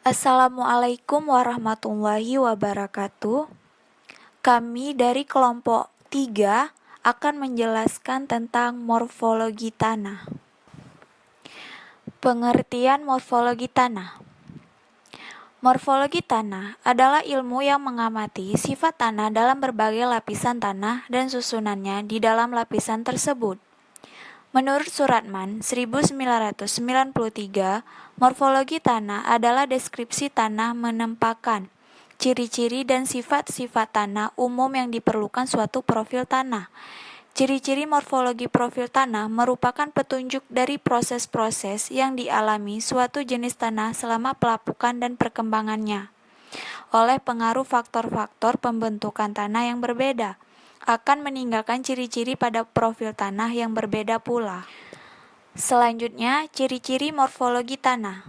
Assalamualaikum warahmatullahi wabarakatuh. Kami dari kelompok 3 akan menjelaskan tentang morfologi tanah. Pengertian morfologi tanah. Morfologi tanah adalah ilmu yang mengamati sifat tanah dalam berbagai lapisan tanah dan susunannya di dalam lapisan tersebut. Menurut Suratman 1993, morfologi tanah adalah deskripsi tanah menempakan ciri-ciri dan sifat-sifat tanah umum yang diperlukan suatu profil tanah. Ciri-ciri morfologi profil tanah merupakan petunjuk dari proses-proses yang dialami suatu jenis tanah selama pelapukan dan perkembangannya oleh pengaruh faktor-faktor pembentukan tanah yang berbeda, akan meninggalkan ciri-ciri pada profil tanah yang berbeda pula. Selanjutnya, ciri-ciri morfologi tanah.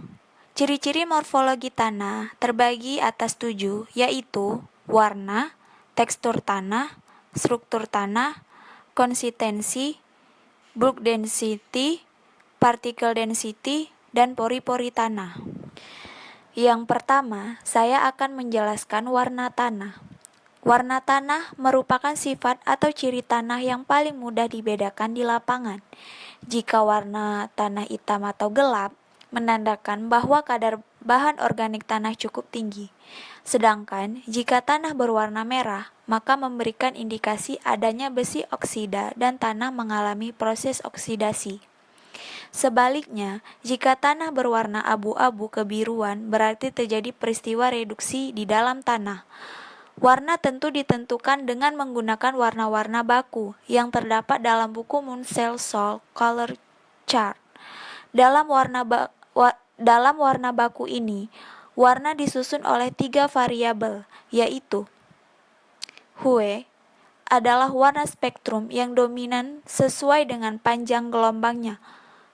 Ciri-ciri morfologi tanah terbagi atas 7, yaitu warna, tekstur tanah, struktur tanah, konsistensi, bulk density, particle density, dan pori-pori tanah. Yang pertama, saya akan menjelaskan warna tanah. Warna tanah merupakan sifat atau ciri tanah yang paling mudah dibedakan di lapangan. Jika warna tanah hitam atau gelap, menandakan bahwa kadar bahan organik tanah cukup tinggi. Sedangkan jika tanah berwarna merah, maka memberikan indikasi adanya besi oksida dan tanah mengalami proses oksidasi. Sebaliknya, jika tanah berwarna abu-abu kebiruan, berarti terjadi peristiwa reduksi di dalam tanah. Warna tentu ditentukan dengan menggunakan warna-warna baku yang terdapat dalam buku Munsell Soil Color Chart. Dalam warna baku ini, warna disusun oleh 3 variabel, yaitu hue adalah warna spektrum yang dominan sesuai dengan panjang gelombangnya.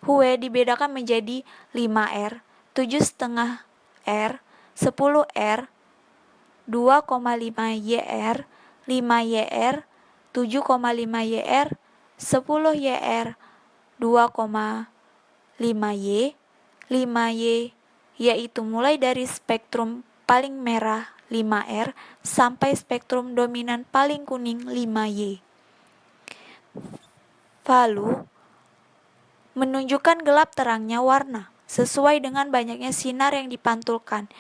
Hue dibedakan menjadi 5R, 7,5R, 10R, 2,5 YR, 5 YR, 7,5 YR, 10 YR, 2,5 Y, 5 Y, yaitu mulai dari spektrum paling merah 5R sampai spektrum dominan paling kuning 5Y. Value menunjukkan gelap terangnya warna sesuai dengan banyaknya sinar yang dipantulkan,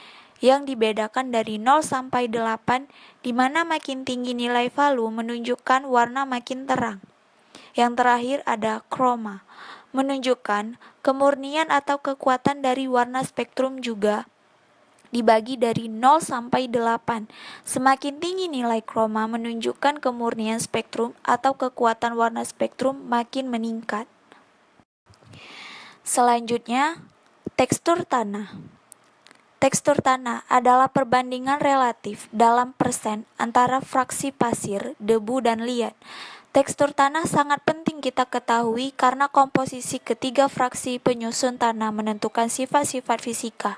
yang dibedakan dari 0 sampai 8, di mana makin tinggi nilai value menunjukkan warna makin terang. Yang terakhir ada chroma, menunjukkan kemurnian atau kekuatan dari warna spektrum juga dibagi dari 0 sampai 8. Semakin tinggi nilai chroma menunjukkan kemurnian spektrum atau kekuatan warna spektrum makin meningkat. Selanjutnya, tekstur tanah. Tekstur tanah adalah perbandingan relatif dalam persen antara fraksi pasir, debu, dan liat. Tekstur tanah sangat penting kita ketahui karena komposisi ketiga fraksi penyusun tanah menentukan sifat-sifat fisika,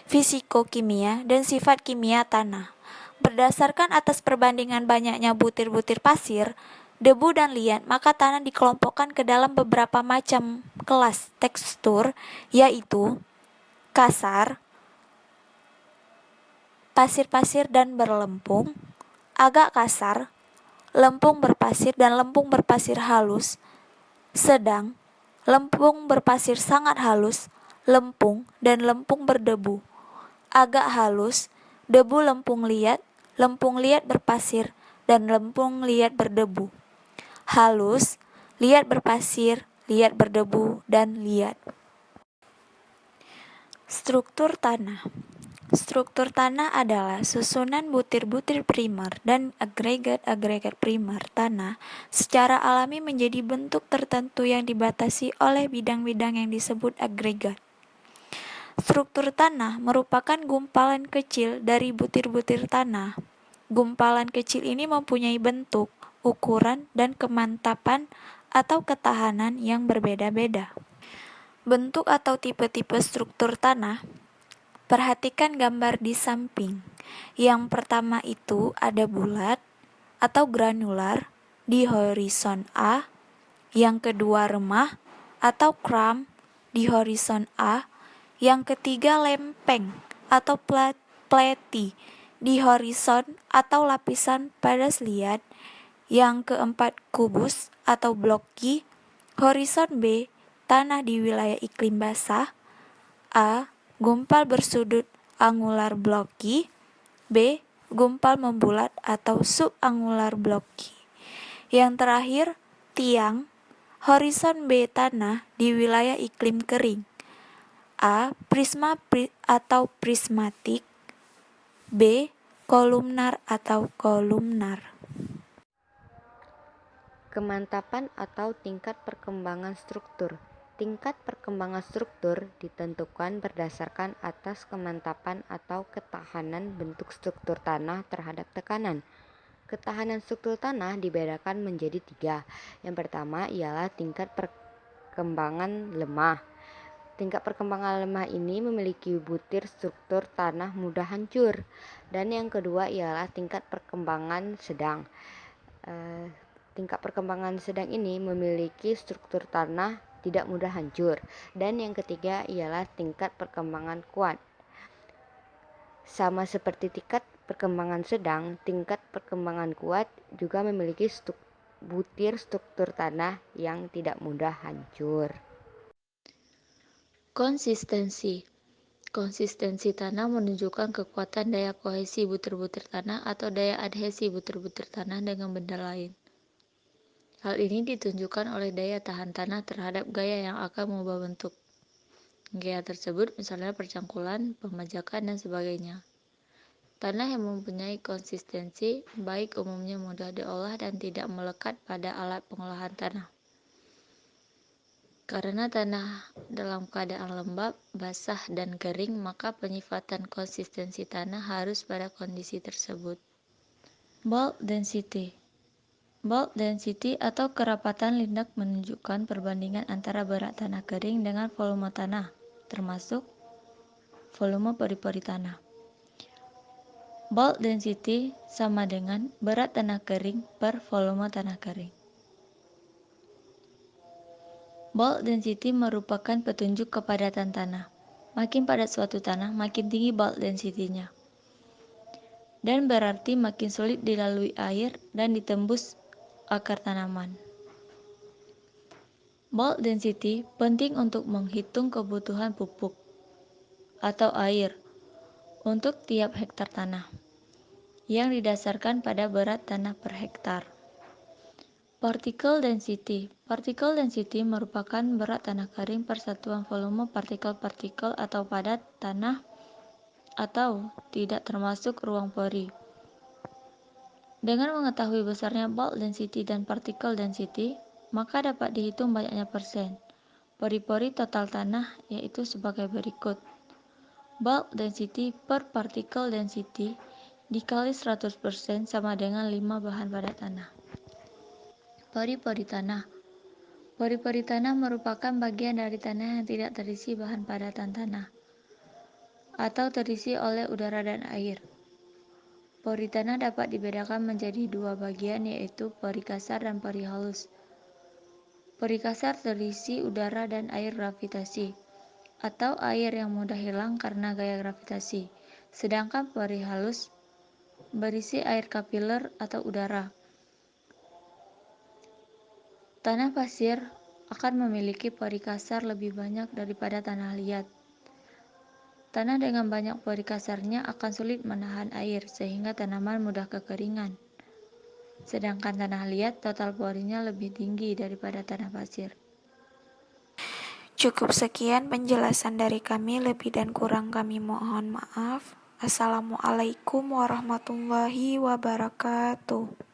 fisiko-kimia, dan sifat kimia tanah. Berdasarkan atas perbandingan banyaknya butir-butir pasir, debu, dan liat, maka tanah dikelompokkan ke dalam beberapa macam kelas tekstur, yaitu kasar, pasir-pasir dan berlempung, agak kasar, lempung berpasir dan lempung berpasir halus, sedang, lempung berpasir sangat halus, lempung, dan lempung berdebu, agak halus, debu lempung liat berpasir, dan lempung liat berdebu, halus, liat berpasir, liat berdebu, dan liat. Struktur tanah. Struktur tanah adalah susunan butir-butir primer dan agregat-agregat primer tanah secara alami menjadi bentuk tertentu yang dibatasi oleh bidang-bidang yang disebut agregat. Struktur tanah merupakan gumpalan kecil dari butir-butir tanah. Gumpalan kecil ini mempunyai bentuk, ukuran, dan kemantapan atau ketahanan yang berbeda-beda. Bentuk atau tipe-tipe struktur tanah. Perhatikan gambar di samping. Yang pertama itu ada bulat atau granular di horizon A. Yang kedua remah atau crumb di horizon A. Yang ketiga lempeng atau pleti di horizon atau lapisan padas liat. Yang keempat, kubus atau blocky. Horizon B, tanah di wilayah iklim basah. A, gumpal bersudut angular blocky. B, gumpal membulat atau subangular blocky. Yang terakhir, tiang. Horizon B, tanah di wilayah iklim kering. A, prisma atau prismatik. B, kolumnar atau kolumnar. Kemantapan atau tingkat perkembangan struktur. Tingkat perkembangan struktur ditentukan berdasarkan atas kemantapan atau ketahanan bentuk struktur tanah terhadap tekanan. Ketahanan struktur tanah dibedakan menjadi 3. Yang pertama ialah tingkat perkembangan lemah. Tingkat perkembangan lemah ini memiliki butir struktur tanah mudah hancur. Dan yang kedua ialah tingkat perkembangan sedang. Tingkat perkembangan sedang ini memiliki struktur tanah tidak mudah hancur. Dan yang ketiga ialah tingkat perkembangan kuat. Sama seperti tingkat perkembangan sedang, tingkat perkembangan kuat juga memiliki butir struktur tanah yang tidak mudah hancur. Konsistensi. Konsistensi tanah menunjukkan kekuatan daya kohesi butir-butir tanah atau daya adhesi butir-butir tanah dengan benda lain. Hal ini ditunjukkan oleh daya tahan tanah terhadap gaya yang akan mengubah bentuk. Gaya tersebut misalnya percangkulan, pemajakan, dan sebagainya. Tanah yang mempunyai konsistensi baik umumnya mudah diolah dan tidak melekat pada alat pengolahan tanah. Karena tanah dalam keadaan lembab, basah, dan kering, maka penyifatan konsistensi tanah harus pada kondisi tersebut. Bulk density. Bulk density atau kerapatan lindak menunjukkan perbandingan antara berat tanah kering dengan volume tanah, termasuk volume pori-pori tanah. Bulk density sama dengan berat tanah kering per volume tanah kering. Bulk density merupakan petunjuk kepadatan tanah. Makin padat suatu tanah, makin tinggi bulk density-nya. Dan berarti makin sulit dilalui air dan ditembus akar tanaman. Bulk density penting untuk menghitung kebutuhan pupuk atau air untuk tiap hektar tanah yang didasarkan pada berat tanah per hektar. Particle density. Particle density merupakan berat tanah kering per satuan volume partikel-partikel atau padat tanah atau tidak termasuk ruang pori. Dengan mengetahui besarnya bulk density dan particle density, maka dapat dihitung banyaknya persen pori-pori total tanah, yaitu sebagai berikut. Bulk density per particle density dikali 100% sama dengan 5 bahan padat tanah. Pori-pori tanah. Pori-pori tanah merupakan bagian dari tanah yang tidak terisi bahan padatan tanah atau terisi oleh udara dan air. Pori tanah dapat dibedakan menjadi 2 bagian, yaitu pori kasar dan pori halus. Pori kasar terisi udara dan air gravitasi, atau air yang mudah hilang karena gaya gravitasi. Sedangkan pori halus berisi air kapiler atau udara. Tanah pasir akan memiliki pori kasar lebih banyak daripada tanah liat. Tanah dengan banyak pori kasarnya akan sulit menahan air sehingga tanaman mudah kekeringan. Sedangkan tanah liat total porinya lebih tinggi daripada tanah pasir. Cukup sekian penjelasan dari kami, lebih dan kurang kami mohon maaf. Assalamualaikum warahmatullahi wabarakatuh.